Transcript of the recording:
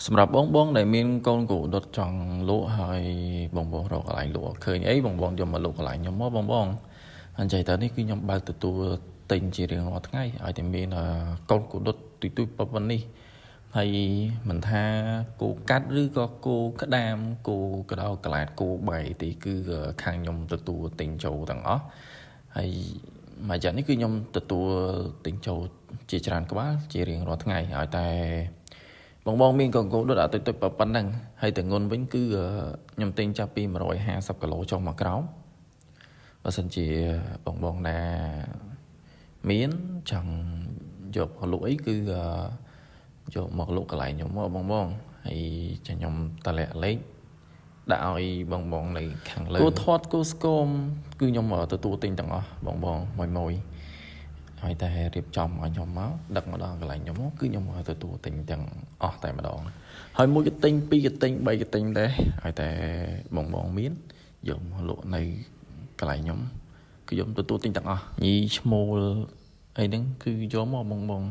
សម្រាប់បងដែលមានកូនគោដុតចង់លក់ហើយបងរកកន្លែងលក់ឃើញអីបងយកមកលក់កន្លែងខ្ញុំមកបងអញ្ចឹងតើនេះគឺខ្ញុំបើកទទួលទិញជារៀងរាល់ថ្ងៃឲ្យតែមានកូនគោដុតទុយប៉ុណ្នេះហើយមិនថាគោកាត់ឬក៏គោក្តាមគោក្តោកន្លែតគោបែទីគឺខាងខ្ញុំទទួលទិញចូលទាំងអស់ហើយមួយយ៉ាងនេះគឺខ្ញុំទទួលទិញចូលជាច្រើនក្បាលជារៀងរាល់ថ្ងៃឲ្យតែបងមានកូនគោដុតទុយប៉ុណ្ណឹងហើយតែងុនវិញគឺខ្ញុំទិញចាប់ពី150គីឡូចុះមកក្រោមបើសិនជាបងណាមានចង់យកមកលក់អីគឺយកមកលក់កន្លែងខ្ញុំមកបងហើយចាខ្ញុំតលាក់លេខដាក់ឲ្យបងនៅខាងលើគោធាត់គោស្គមគឺខ្ញុំទទួលទិញទាំងអស់បងមួយហើយតែរៀបចំឲ្យខ្ញុំមកដឹកមកដល់កន្លែងខ្ញុំមកគឺខ្ញុំទទួលទិញទាំងអស់តែម្ដងហើយមួយកទិញពីរកទិញ3កទិញដែរហើយតែបងមានយកមកលក់នៅកន្លែងខ្ញុំគឺខ្ញុំទទួលទិញទាំងអស់ញីឈ្មោលអីហ្នឹងគឺយកមកបង